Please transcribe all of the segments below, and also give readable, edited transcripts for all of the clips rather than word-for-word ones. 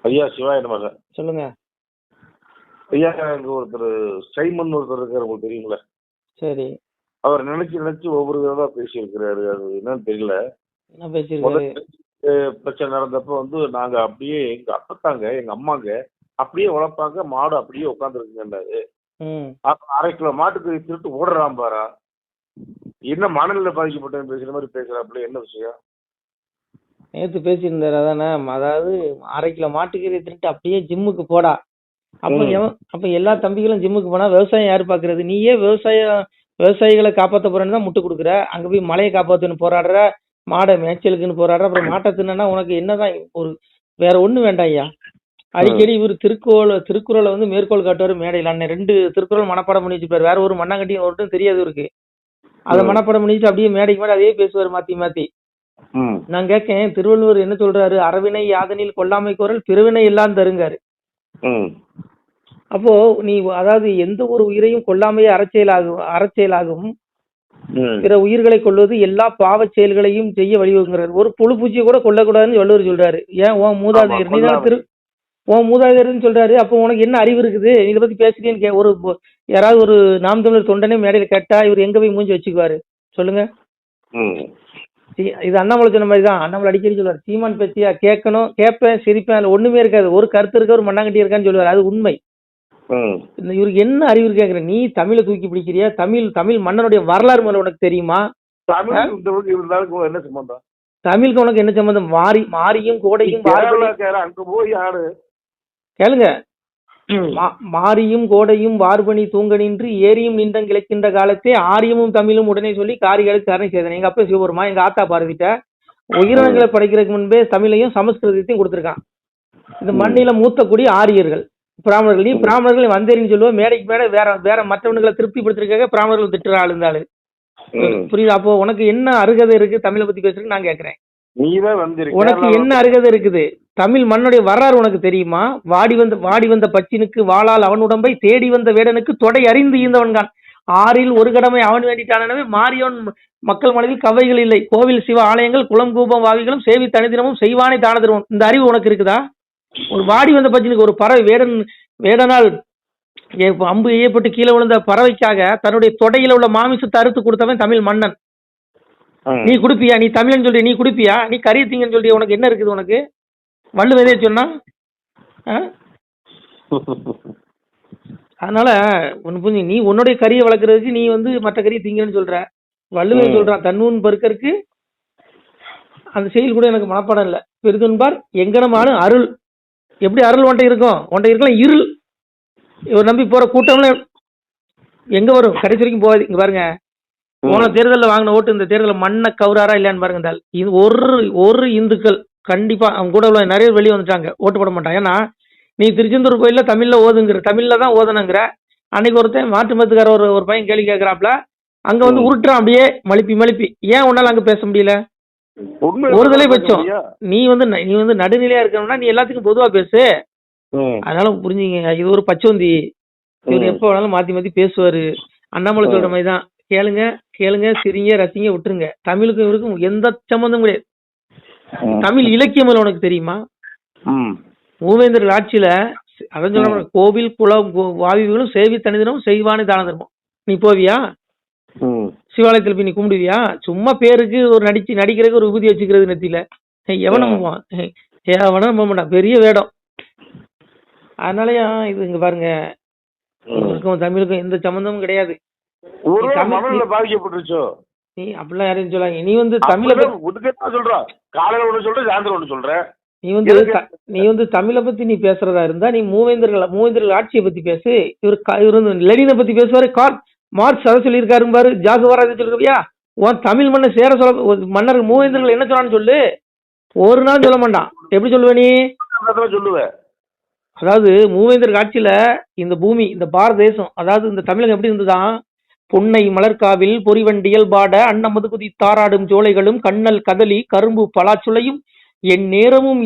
ஐயா சிவாய நமக. சொல்லுங்க. ஐயா இங்க ஒருத்தர் சைமன் ஒருத்தர் இருக்காரு, உங்களுக்கு தெரியுங்களா? சரி. அவர் நினைச்சு நினைச்சு ஒவ்வொரு விதமா பேசியிருக்கிறாரு. அது என்னன்னு தெரியல. என்ன பேசியிருக்காரு? முதல்ல பிரச்சனை நடந்தப்ப வந்து நாங்க அப்படியே எங்க அப்பத்தாங்க எங்க அம்மாங்க அப்படியே வளர்ப்பாங்க, மாடு அப்படியே உட்காந்துருக்குங்கன்னாரு. ம். அப்ப 1/2 கிலோ மாட்டுக்கு திருட்டு ஓடுறான் பாரா. என்ன மனநிலை பாதிக்கப்பட்டவன் பேசுற மாதிரி பேசுறாப்புல, என்ன விஷயம்? நேத்து பேசியிருந்தாரு அதானே. அதாவது 1/2 கிலோ மாட்டுக்கறி திருட்டு அப்படியே ஜிம்முக்கு போடா. அப்ப எல்லா தம்பிகளும் ஜிம்முக்கு போனா விவசாயம் யாரு பாக்குறது? நீயே விவசாயிகளை காப்பாத்த போறேன்னு தான் முட்டு கொடுக்குற. அங்க போய் மலையை காப்பாத்துன்னு போராடுற, மாடை மேய்ச்சலுக்குன்னு போராடுற, அப்புறம் மாட்டை தின்னா உனக்கு என்னதான் ஒரு வேற ஒண்ணு வேண்டாம் ஐயா. அடிக்கடி இவர் திருக்குறளை வந்து மேற்கோள் காட்டுவாரு மேடையில். அண்ணன் 2 திருக்குறள் மனப்பாடம் பண்ணி வச்சுப்பாரு. வேற ஒரு மண்ணாங்கட்டியும் ஒருட்டும் தெரியாது இவருக்கு. அதை மனப்பாடம் பண்ணிட்டு அப்படியே மேடைக்கு மேலே அதே பேசுவார் மாத்தி மாத்தி. நான் கேட்கேன், திருவள்ளுவர் என்ன சொல்றாரு? அறவினை யாதனில் கொல்லாமை கோரல் பிறவினை எல்லாம் தருங்காரு. அப்போ நீ அதாவது எந்த ஒரு உயிரையும் கொல்லாமையே அறச்செயலாகும். பிற உயிர்களை கொள்வது எல்லா பாவ செயல்களையும் செய்ய வழிவகுங்கிறார். ஒரு புழு பூச்சியை கூட கொல்லக்கூடாதுன்னு வள்ளுவர் சொல்றாரு. ஏன் உன் மூதாதையர் நீதான் உன் மூதாதையர்னு சொல்றாரு. அப்போ உனக்கு என்ன அறிவு இருக்குது? இதை பத்தி பேசுறீன்னு ஒரு யாராவது ஒரு நாம் தமிழர் தொண்டனே மேடையில கேட்டா இவர் எங்க போய் மூஞ்சி வச்சுக்குவாரு சொல்லுங்க? இது அண்ணாமலை சொன்ன மாதிரி தான். அண்ணாமலை அடிக்கடி சொல்லுவார், சீமான் பேச்சியா கேட்கணும், கேட்பேன், சிரிப்பேன், அதுல ஒண்ணுமே இருக்காது, ஒரு கருத்து இருக்க ஒரு மண்ணாங்கட்டி இருக்கான்னு சொல்லுவார். அது உண்மை. இவருக்கு என்ன அறிவு கேட்கிற? நீ தமிழை தூக்கி பிடிக்கிறியா? தமிழ் மன்னனுடைய வரலாறு மேல உனக்கு தெரியுமா? என்ன சம்பந்தம்? தமிழுக்கு உனக்கு என்ன சம்பந்தம்? மாரியும் கோடையும் கேளுங்க. மாரியும் கோடையும் வார்பணி தூங்கனின்றி ஏரியும் நின்றங் கிளைக்கின்ற காலத்தே ஆரியமும் தமிழும் உடனே சொல்லி காரிகளுக்கு கரணை செய்தேன். எங்க அப்பா சிவபெருமா எங்க ஆத்தா பார்வதிட்ட உயிரினங்களை படைக்கிறதுக்கு முன்பே தமிழையும் சமஸ்கிருதத்தையும் கொடுத்துருக்கான். இந்த மண்ணில மூத்த குடி ஆரியர்கள், பிராமணர்கள். நீ பிராமணர்கள் வந்தேரின்னு சொல்லுவோம், மேடைக்கு மேடை வேற மற்றவர்களை திருப்திப்படுத்திருக்காக பிராமணர்கள் திட்டுற ஆளுந்தாளு. புரியுதா? அப்போ உனக்கு என்ன அருகதை இருக்கு தமிழை பத்தி பேசுறதுக்கு? நான் கேட்கிறேன், உனக்கு என்ன அருகதை இருக்குது? தமிழ் மண்ணுடைய வரலாறு உனக்கு தெரியுமா? வாடி வந்த பச்சினுக்கு வாளால் அவன் உடம்பை தேடி வந்த வேடனுக்கு தொடை அறிந்து ஈந்தவன்கான். 6ல் ஒரு கடமை அவன் வேண்டிட்டானவே மாறியவன் மக்கள் மனதில் கவைகள் இல்லை. கோவில் சிவ ஆலயங்கள் குளம் கூபம் வாவிகளும் சேவி தனிதினமும் செய்வானே தான தருவன். இந்த அறிவு உனக்கு இருக்குதா? ஒரு வாடி வந்த பச்சினுக்கு ஒரு பறவை வேடனால் அம்பு எய்யப்பட்டு கீழே விழுந்த பறவைக்காக தன்னுடைய தொடையில உள்ள மாமிசத்தை அறுத்து கொடுத்தவன் தமிழ் மன்னன். நீ குடுப்பியா? நீ தமிழன் சொல்றிய, நீ குடுப்பியா? நீ கறி திங்கன்னு சொல்றிய, உனக்கு என்ன இருக்குது? உனக்கு வள்ளுவதே சொன்னா. அதனால ஒண்ணு புரிஞ்சு, நீ உன்னுடைய கறியை வளர்க்கறதுக்கு நீ வந்து மற்ற கறியை திங்கன்னு சொல்ற. வள்ளுவன் சொல்றான், தன்னூன் பருக்கருக்கு அந்த செயல் கூட எனக்கு மனப்பாடம் இல்லை. பெருதுன்பார் எங்கனமானு அருள். எப்படி அருள் ஒன்றை இருக்கும்? ஒன்றை இருக்கலாம் இருள். இவர் நம்பி போற கூட்டம்ல எங்க வரும்? கடைசி வரைக்கும் போகாது. இங்க பாருங்க, போன தேர்தலில் வாங்கின ஓட்டு இந்த தேர்தலில் மண்ணை கவுராரா இல்லையான்னு பாருங்க. இது ஒரு இந்துக்கள் கண்டிப்பா அவங்க கூட உள்ள நிறைய வெளியே வந்துட்டாங்க, ஓட்டு போட மாட்டாங்க. ஏன்னா நீ திருச்செந்தூர் கோயில்ல தமிழ்ல ஓதுங்கிற, தமிழ்ல தான் ஓதணுங்கிற. அன்னைக்கு ஒருத்தன் மாற்று மதத்துக்கார ஒரு பையன் கேள்வி கேட்கிறாப்ல, அங்க வந்து உருட்டுறான் அப்படியே மலிப்பி. ஏன் உன்னால அங்க பேச முடியல? ஒருதலை பட்சம். நீ வந்து நடுநிலையா இருக்கணும்னா நீ எல்லாத்துக்கும் பொதுவா பேசு. அதனால புரிஞ்சுங்க, இது ஒரு பச்சோந்தி. இவர் எப்ப வேணாலும் மாத்தி பேசுவாரு. அண்ணாமலை சொல்ற மாதிரி தான். கேளுங்க, சிரிங்க, ரசிங்க, விட்டுருங்க. தமிழுக்கும் இவருக்கும் எந்த சம்பந்தம் கிடையாது. தமிழ் இலக்கியம் உனக்கு தெரியுமா? மூவேந்தர்கள் ஆட்சியில அதான் சொல்ற, கோவில் குளம் வாவிகளும் சேவி தனிதினமும் செய்வானே தான தர்மம். நீ போவியா? சிவாலயத்துல போய் நீ கும்பிடுவியா? சும்மா பேருக்கு ஒரு நடிக்கிறதுக்கு ஒரு விபூதி வச்சுக்கிறது நெத்தியில. எவனும் போக மாட்டான், பெரிய வேடம். அதனாலயா இது இங்க பாருங்க, தமிழுக்கும் எந்த சம்பந்தமும் கிடையாது. பாதிக்கப்பட்டுருச்சோ நீ அப்படிலாம் யாரையும் சொல்லாங்க. நீ வந்து தமிழை நீ வந்து தமிழை பத்தி நீ பேசுறதா இருந்தா நீ மூவேந்தர்கள் ஆட்சியை பத்தி பேசு. இவர் வந்து லெனினை பத்தி பேசுவாரு, மார்க்ஸ் அதை சொல்லியிருக்காரு பாரு, ஜாகுவாரா சொல்லிருக்கியா? உன் தமிழ் மண்ணை சேர சொல்ல மன்னர் மூவேந்தர்கள் என்ன சொன்னான்னு சொல்லு. ஒரு நாள் சொல்ல மாட்டான். எப்படி சொல்லுவ நீ? சொல்லுவ. அதாவது மூவேந்தர் ஆட்சியில இந்த பூமி, இந்த பாரத தேசம், அதாவது இந்த தமிழகம் எப்படி இருந்துதான்? பொன்னை மலர்காவில் பொறிவண்டியல் பாட அன்னமது குதி தாராடும் சோலைகளும் கண்ணல் கதலி கரும்பு பலாச்சுளையும் என் நேரமும்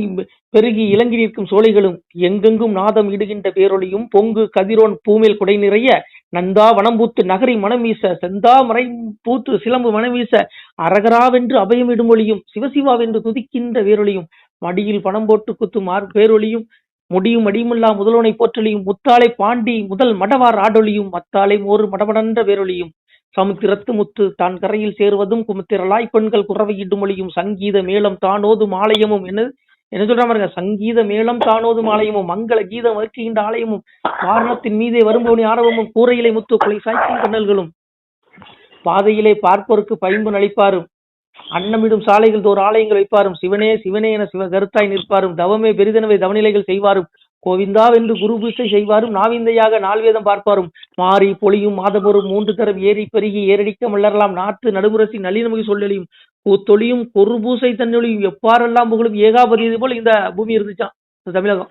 பெருகி இலங்கி நிற்கும் சோலைகளும் எங்கெங்கும் நாதம் இடுகின்ற பேரொழியும் பொங்கு கதிரோன் பூமேல் குடை நிறைய நந்தா வனம்பூத்து நகரி மனம் வீச செந்தா மறை பூத்து சிலம்பு மனம் வீச அரகராவென்று அபயம் இடுமொழியும் சிவசிவாவென்று துதிக்கின்ற வேரொழியும் மடியில் பணம் போட்டு குத்தும் பேரொழியும் முடியும் அடியுமில்லா முதல்வனை போற்றலியும் முத்தாளை பாண்டி முதல் மடவார் ஆடொலியும் மத்தாளை மோறு மடமடன்ற வேரொலியும் சமுத்திரத்து முத்து தான் கரையில் சேருவதும் குமுத்திரலாய் பெண்கள் குறவையிடும் மொழியும் சங்கீத மேளம் தானோதும் ஆலயமும் என்ன சொல்ற பாருங்க, சங்கீத மேளம் தானோதும் ஆலயமும் மங்கள கீதம் வர்க்கின்ற ஆலயமும் வாரணத்தின் மீதே வரும்பவனி ஆரவமும் கூரையிலே முத்து கொலை சாய்க்கும் கண்ணல்களும் பாதையிலே பார்ப்போருக்கு பைம்பு நளிப்பாரும் அன்னமிடும் சாலைகள் தோறு ஆலயங்கள் வைப்பாரும் சிவனே சிவனே என சிவ கருத்தாய் நிற்பாரும் தவமே பெரிதனவை தவநிலைகள் செய்வாரும் கோவிந்தாவென்று குரு பூசை செய்வாரும் நாவிந்தையாக நால்வேதம் பார்ப்பாரும் மாறி பொழியும் மாதபொரும் 3 தரம் ஏறி பெருகி ஏரடிக்க மல்லரலாம் நாட்டு நடுமுரசி நல்லினமுகி சொல்லலியும் பூத்தொழியும் கொரு பூசை தன்னொழியும் எப்பாரெல்லாம் புகழும் ஏகாபதி போல் இந்த பூமி இருந்துச்சான். இந்த தமிழகம்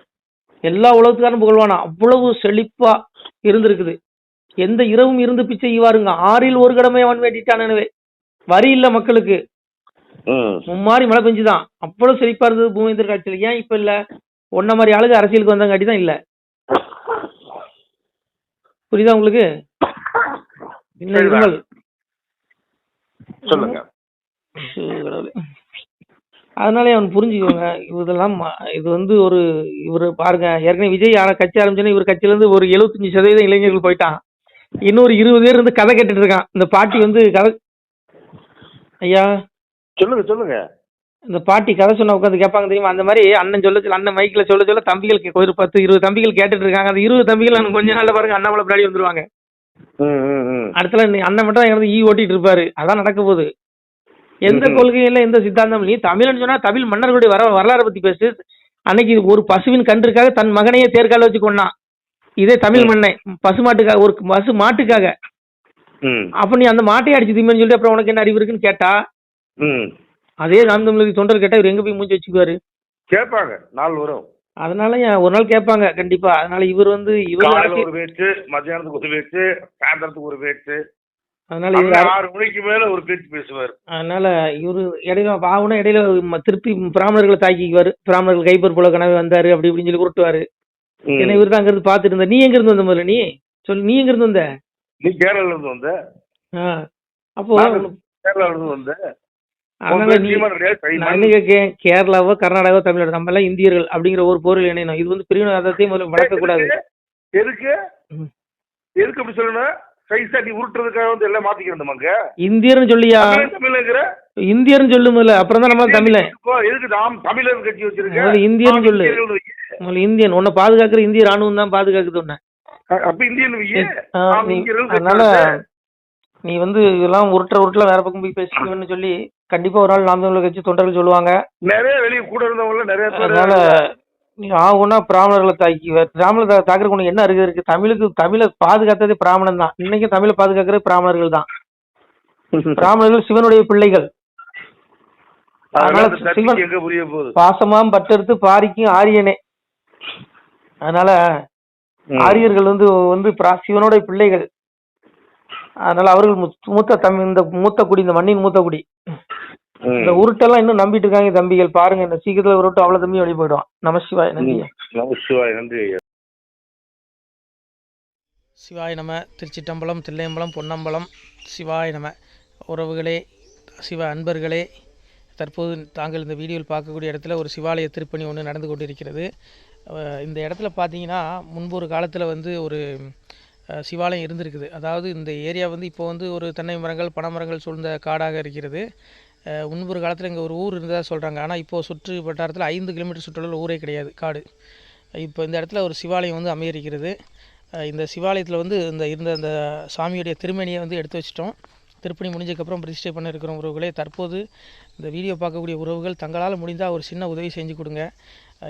எல்லா உலகத்துக்காரும் புகழ்வானா, அவ்வளவு செழிப்பா இருந்திருக்குது. எந்த இரவும் இருந்து பிச்சை செய்வாருங்க. 6ல் 1 கடமை அவன் வேண்டிட்டான். எனவே வரி இல்ல மக்களுக்கு, மும்மாரி மழை பெஞ்சுதான். அவ்வளவு செழிப்பா இருந்தது பூமேந்திர காட்சியில். ஏன் இப்ப இல்ல? ஒன்ன மாதிரி ஆளுங்க அரசியலுக்கு வந்தங்காட்டி தான் இல்ல. புரியுதா உங்களுக்கு? இன்னும் இருமல் சொல்லுங்க. அதனாலே அவன் புரிஞ்சுக்கோங்க. இதெல்லாம் இது வந்து ஒரு இவரு பாருங்க, ஏற்கனவே விஜய் கட்சி ஆரம்பிச்சோன்னா இவர் கட்சியில இருந்து ஒரு 75% இளைஞர்கள் போயிட்டான். இன்னொரு 20 பேர் இருந்து கதை கேட்டுட்டு இருக்கான். இந்த பாட்டி வந்து கதை, ஐயா சொல்லுங்க சொல்லுங்க. இந்த பாட்டி கதை சொன்ன உட்காந்து கேட்பாங்க தெரியுமா? அந்த மாதிரி அண்ணன் அண்ணன் மைக்ல சொல்ல தம்பிகள் ஒரு 10-20 தம்பிகள் கேட்டுட்டு இருக்காங்க. அந்த 20 தம்பிகள் எனக்கு கொஞ்ச நாள்ல பாருங்க அண்ணாமலை பின்னாடி வந்துருவாங்க. அடுத்தல அண்ணன் மட்டும் தான் இருந்து ஓட்டிட்டு இருப்பாரு. அதான் நடக்க போகுது. எந்த கொள்கையில எந்த சித்தாந்தம், நீ தமிழ்னு சொன்னா தமிழ் மன்னர்களுடைய வரலாறை பத்தி பேசு. அன்னைக்கு ஒரு பசுவின் கன்றுக்காக தன் மகனையே தேர்கால வச்சு கொண்டான். இதே தமிழ் மண்ணை பசுமாட்டுக்காக, ஒரு பசு மாட்டுக்காக. அப்ப நீ அந்த மாட்டையை அடிச்சு திம்பன்னு சொல்லிட்டு அப்புறம் உனக்கு என்ன அறிவு இருக்குன்னு கேட்டா, அதே நாம் தமிழர் தொண்டர் கேட்டா இவர் எங்க போய் மூஞ்சி வச்சுக்குவாரு? கேட்பாங்க, நாள் வரும். அதனால ஒரு நாள் கேட்பாங்க கண்டிப்பா. அதனால இவர் வந்து ஒரு பேச்சு, மத்தியானத்துக்கு ஒரு பேச்சு, சாயந்தரத்துக்கு ஒரு பேச்சு, அதனால 6 மணிக்கு மேல ஒரு பேச்சு பேசுவார். அதனால இவரு இடையில பாவனா இடையில திருப்பி பிராமணர்களை தாக்கிக்குவாரு. பிராமணர்கள் கைப்பர் போல கனவே வந்தாரு அப்படி இப்படின்னு சொல்லி உருட்டுவாரு. ஏன்னா இவரு தான் அங்க இருந்து பாத்துட்டு இருந்த. நீ எங்க இருந்து வந்த முதல்ல? நீ சொல்லு, நீ எங்க இருந்து வந்த? நீ கேரளால இருந்து வந்த. அப்போ கேரளால இருந்து வந்த. அதனால நீ கேரளாவோ கர்நாடகாவோ தமிழ்நாடு நம்ம எல்லாம் இந்தியர்கள் அப்படிங்கிற ஒரு பொருள் இணையணும். இது வந்து பிரிவினவாதத்தையும் முதல்ல வளர்க்க கூடாது. எதுக்கு எதுக்கு அப்படி சொல்லணும்? கைசாட்டி உருட்டுறதுக்காக வந்து எல்லாம் மாத்திக்கிறோம். இந்தியர்னு சொல்லியா? இந்தியர்னு சொல்லுமில்ல, அப்புறம் தான் நம்ம தமிழ. எதுக்கு நாம் தமிழர் கட்சி வச்சிருக்கோம்? இந்தியர்னு சொல்லு. இந்தியன் உன்னை பாதுகாக்கிற இந்திய ராணுவம் தான் பாதுகாக்குது உன்னை. அப்ப இந்தியன். அதனால நீ வந்து இதெல்லாம் உருட்டுல வேற பக்கம் போய் பேசிக்கணும்னு சொல்லி கண்டிப்பா ஒரு நாள் நாம் தமிழர் கட்சி தொண்டர்கள் சொல்லுவாங்க. நிறைய வெளியே கூட இருந்தவங்க நிறைய. அதனால நீ ஆகுனா பிராமணர்களை பிராமணர் தாக்குறதுக்கு உனக்கு என்ன இருக்கு? தமிழை பாதுகாத்ததே பிராமணன் தான். இன்னைக்கும் தமிழை பாதுகாக்கிறது பிராமணர்கள் தான். பிராமணர்கள் சிவனுடைய பிள்ளைகள். பாசமாம் பட்டெடுத்து பாரிக்கும் ஆரியனே. அதனால ஆரியர்கள் வந்து சிவனுடைய பிள்ளைகள். அதனால அவர்கள் இந்த மூத்த குடி, இந்த மண்ணின் மூத்த குடி. இந்த உருட்டெல்லாம் இன்னும் நம்பிட்டு இருக்காங்க தம்பிகள். பாருங்க, இந்த சீக்கிரத்துல உருட்டு அவ்வளவு தம்பி வெளியே போயிடுவான். நமசிவாய். நன்றி. நமசிவாய். நன்றி. சிவாய் நம. திருச்சிட்டம்பலம், தில்லையம்பலம், பொன்னம்பலம். சிவாய் நம. உறவுகளே, சிவ அன்பர்களே, தற்போது தாங்கள் இந்த வீடியோவில் பார்க்கக்கூடிய இடத்துல ஒரு சிவாலய திருப்பணி ஒன்று நடந்து கொண்டிருக்கிறது. இந்த இடத்துல பார்த்தீங்கன்னா முன்பு ஒரு காலத்தில் வந்து ஒரு சிவாலயம் இருந்திருக்குது. அதாவது இந்த ஏரியா வந்து இப்போ வந்து ஒரு தென்னை மரங்கள், பனைமரங்கள் சூழ்ந்த காடாக இருக்கிறது. முன்பொரு காலத்தில் இங்கே ஒரு ஊர் இருந்ததாக சொல்கிறாங்க. ஆனால் இப்போது சுற்று வட்டாரத்தில் 5 கிலோமீட்டர் சுற்றுலாவில் ஊரே கிடையாது, காடு. இப்போ இந்த இடத்துல ஒரு சிவாலயம் வந்து அமையிருக்கிறது. இந்த சிவாலயத்தில் வந்து இருந்த அந்த சாமியுடைய திருமணியை வந்து எடுத்து வச்சிட்டோம். திருப்பணி முடிஞ்சதுக்கப்புறம் பிரதிஷ்டை பண்ண இருக்கிற உறவுகளே, தற்போது இந்த வீடியோ பார்க்கக்கூடிய உறவுகள் தங்களால் முடிந்தால் ஒரு சின்ன உதவி செஞ்சு கொடுங்க.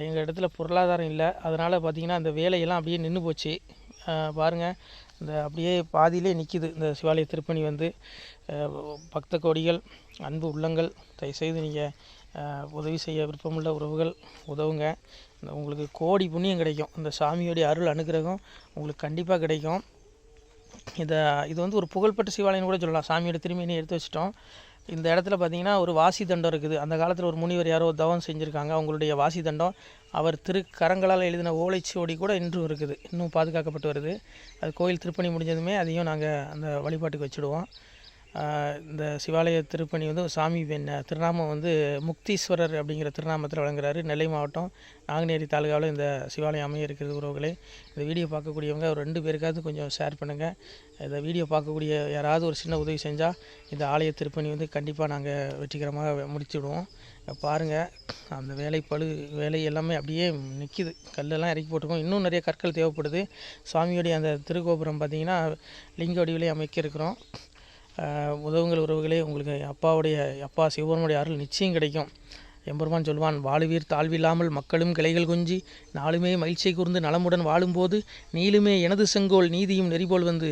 எங்கள் இடத்துல பொருளாதாரம் இல்லை. அதனால் பார்த்திங்கன்னா அந்த வேலையெல்லாம் அப்படியே நின்று போச்சு. பாருங்கள், இந்த அப்படியே பாதியிலே நிற்கிது இந்த சிவாலய திருப்பணி வந்து. பக்த கோடிகள், அன்பு உள்ளங்கள், தயவுசெய்து நீங்கள் உதவி செய்ய விருப்பமுள்ள உறவுகள் உதவுங்க. உங்களுக்கு கோடி புண்ணியம் கிடைக்கும். இந்த சாமியோடைய அருள் அனுகிரகம் உங்களுக்கு கண்டிப்பாக கிடைக்கும். இது வந்து ஒரு புகழ்பெற்ற சிவாலயம்னு கூட சொல்லலாம். சாமியோட திருமணியை எடுத்து வச்சிட்டோம். இந்த இடத்துல பார்த்திங்கன்னா ஒரு வாசி தண்டம் இருக்குது. அந்த காலத்தில் ஒரு முனிவர் யாரோ தவம் செஞ்சுருக்காங்க. அவங்களுடைய வாசி தண்டம் அவர் திருக்கரங்களால் எழுதின ஓலைச்சுவடி கூட இன்றும் இருக்குது, இன்னும் பாதுகாக்கப்பட்டு வருது. அது கோயில் திருப்பணி முடிஞ்சதுமே அதையும் நாங்கள் அந்த வழிபாட்டுக்கு வச்சுடுவோம். இந்த சிவாலய திருப்பணி வந்து சாமி திருநாமம் வந்து முக்தீஸ்வரர் அப்படிங்கிற திருநாமத்தில் வழங்குறாரு. நெல்லை மாவட்டம் நாங்குநேரி தாலுகாவில் இந்த சிவாலயம் அமைய இருக்கிறது உறவுகளே. இந்த வீடியோ பார்க்கக்கூடியவங்க ஒரு 2 பேருக்காவது கொஞ்சம் ஷேர் பண்ணுங்கள். இந்த வீடியோ பார்க்கக்கூடிய யாராவது ஒரு சின்ன உதவி செஞ்சால் இந்த ஆலய திருப்பணி வந்து கண்டிப்பாக நாங்கள் வெற்றிகரமாக முடிச்சுடுவோம். பாருங்கள், அந்த வேலை எல்லாமே அப்படியே நிற்கிது. கல்லெல்லாம் இறக்கி போட்டிருக்கோம். இன்னும் நிறைய கற்கள் தேவைப்படுது. சுவாமியுடைய அந்த திருக்கோபுரம் பார்த்திங்கன்னா லிங்க வடிவிலே அமைக்க இருக்கிறோம். உதவுங்கள் உறவுகளே. உங்களுக்கு அப்பா சிவபெருமானுடைய அருள் நிச்சயம் கிடைக்கும். எம்பெருமான் சொல்வான், வாழுவீர் தாழ்வில்லாமல் மக்களும் கிளைகள் கொஞ்சி நாளுமே மகிழ்ச்சியை கூர்ந்து நலமுடன் வாழும்போது நீளுமே எனது செங்கோல் நீதியும் நெறிபோல் வந்து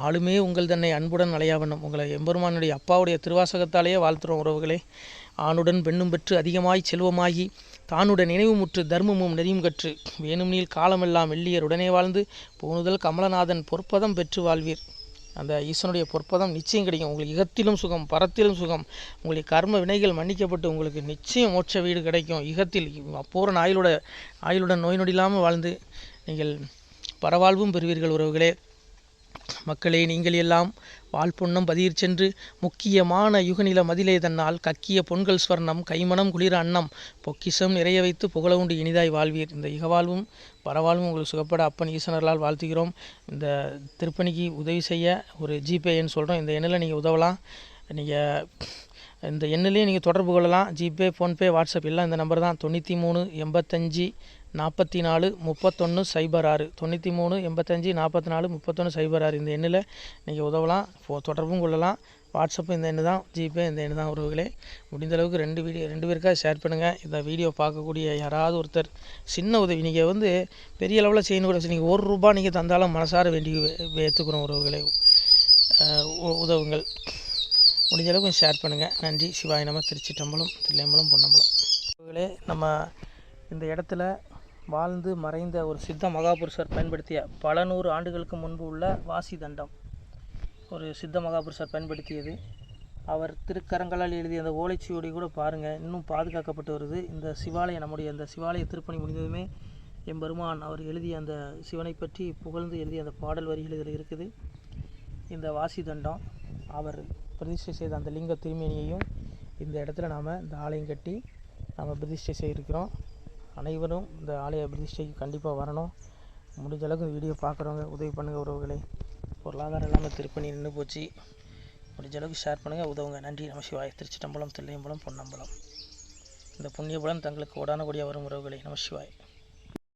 ஆளுமே உங்கள் தன்னை அன்புடன் அலையாவண்ணம். உங்களை எம்பெருமானுடைய அப்பாவுடைய திருவாசகத்தாலேயே வாழ்த்துறோம் உறவுகளே. ஆணுடன் பெண்ணும் பெற்று அதிகமாய் செல்வமாகி தானுடன் நினைவு முற்று தர்மமும் நெறியும் கற்று வேணும் நீள் காலமெல்லாம் வெள்ளியர் உடனே வாழ்ந்து போனுதல் கமலநாதன் பொற்பதம் பெற்று வாழ்வீர். அந்த ஈசனுடைய பொற்பதம் நிச்சயம் கிடைக்கும். உங்களுக்கு இகத்திலும் சுகம், பரத்திலும் சுகம். உங்களுடைய கர்ம வினைகள் மன்னிக்கப்பட்டு உங்களுக்கு நிச்சயம் மோட்ச வீடு கிடைக்கும். இகத்தில் பூரண ஆயுளுடன் நோய் நொடி இல்லாமல் வாழ்ந்து நீங்கள் பரவாழ்வும் பெறுவீர்கள் உறவுகளே. மக்களே, நீங்கள் எல்லாம் வாழ்பொன்னம் பதியிற் சென்று முக்கியமான யுகநில மதிலே தன்னால் கக்கிய பொன்கள் ஸ்வர்ணம் கைமணம் குளிர அன்னம் பொக்கிஷம் நிறைய வைத்து புகழ உண்டு இனிதாய் வாழ்வீர். இந்த இகவாழ்வும் பரவாழ்வும் உங்களுக்கு சுகப்பட அப்பன் ஈசனர்களால் வாழ்த்துகிறோம். இந்த திருப்பணிக்கு உதவி செய்ய ஒரு ஜிபே எண் சொல்கிறோம். இந்த எண்ணில் நீங்கள் உதவலாம். நீங்கள் இந்த எண்ணிலே நீங்கள் தொடர்பு கொள்ளலாம். ஜிபே, ஃபோன்பே, வாட்ஸ்அப் எல்லாம் இந்த நம்பர் தான். 93 85 44 31 06 93 85 44 31 06. இந்த எண்ணில் நீங்கள் உதவலாம், தொடர்பும் கொள்ளலாம். வாட்ஸ்அப்பு இந்த எண்ணு தான், ஜிபே இந்த எண்ணு தான் உறவுகளே. முடிந்த அளவுக்கு 2 பேருக்காக ஷேர் பண்ணுங்கள். இந்த வீடியோ பார்க்கக்கூடிய யாராவது ஒருத்தர் சின்ன உதவி, நீங்கள் வந்து பெரிய அளவில் செய்யணும் கூட, நீங்கள் ₹1 நீங்கள் தந்தாலும் மனசார வேண்டி ஏற்றுக்கிறோம் உறவுகளே. உதவுங்கள். முடிஞ்ச அளவுக்கு ஷேர் பண்ணுங்கள். நன்றி. சிவாய நம. திருச்சிற்றம்பலம், தில்லையம்பலம், பொன்னம்பலம். உறவுகளே, நம்ம இந்த இடத்துல வாழ்ந்து மறைந்த ஒரு சித்த மகாபுருஷர் பயன்படுத்திய பல 100 ஆண்டுகளுக்கு முன்பு உள்ள வாசி தண்டம் ஒரு சித்த மகாபுருஷர் பயன்படுத்தியது. அவர் திருக்கரங்களால் எழுதிய அந்த ஓலைச்சுவடி கூட பாருங்கள், இன்னும் பாதுகாக்கப்பட்டு வருது. இந்த சிவாலயம், நம்முடைய இந்த சிவாலய திருப்பணி முடிந்ததுமே எம்பெருமான் அவர் எழுதிய அந்த சிவனை பற்றி புகழ்ந்து எழுதிய அந்த பாடல் வரிகள் இதில் இருக்குது. இந்த வாசி தண்டம் அவர் பிரதிஷ்டை செய்த அந்த லிங்க திருமேனியையும் இந்த இடத்துல நாம் இந்த ஆலயம் கட்டி நாம் பிரதிஷ்டை செய்திருக்கிறோம். அனைவரும் இந்த ஆலய பிரதிஷ்டைக்கு கண்டிப்பாக வரணும். முடிஞ்ச அளவுக்கு வீடியோ பார்க்குறவங்க உதவி பண்ணுங்கள் உறவுகளை. பொருளாதாரம் இல்லாமல் திருப்பணி நின்று போச்சு. முடிஞ்ச அளவுக்கு ஷேர் பண்ணுங்கள், உதவுங்க. நன்றி. நம சிவாய. திருச்சிற்றம்பலம், தில்லையம்பலம், பொன்னம்பலம். இந்த புண்ணியபலம் தங்களுக்கு கோடான கோடியாக வரும் உறவுகளை. நம சிவாய்.